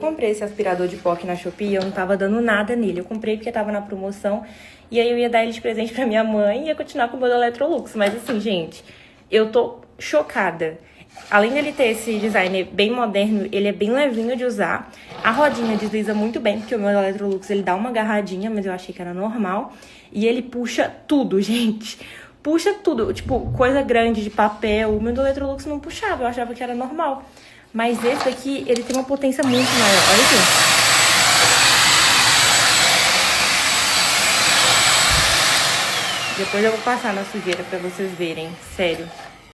Comprei esse aspirador de pó aqui na Shopee e eu não tava dando nada nele. Eu comprei porque tava na promoção e aí eu ia dar ele de presente pra minha mãe e ia continuar com o meu da Electrolux. Mas assim, gente, eu tô chocada. Além dele ter esse design bem moderno, ele é bem levinho de usar. A rodinha desliza muito bem, porque o meu da Electrolux ele dá uma agarradinha, mas eu achei que era normal. E ele puxa tudo, gente. Puxa tudo, tipo, coisa grande de papel. O meu da Electrolux não puxava, eu achava que era normal. Mas esse daqui, ele tem uma potência muito maior. Olha aqui. Depois eu vou passar na sujeira pra vocês verem. Sério.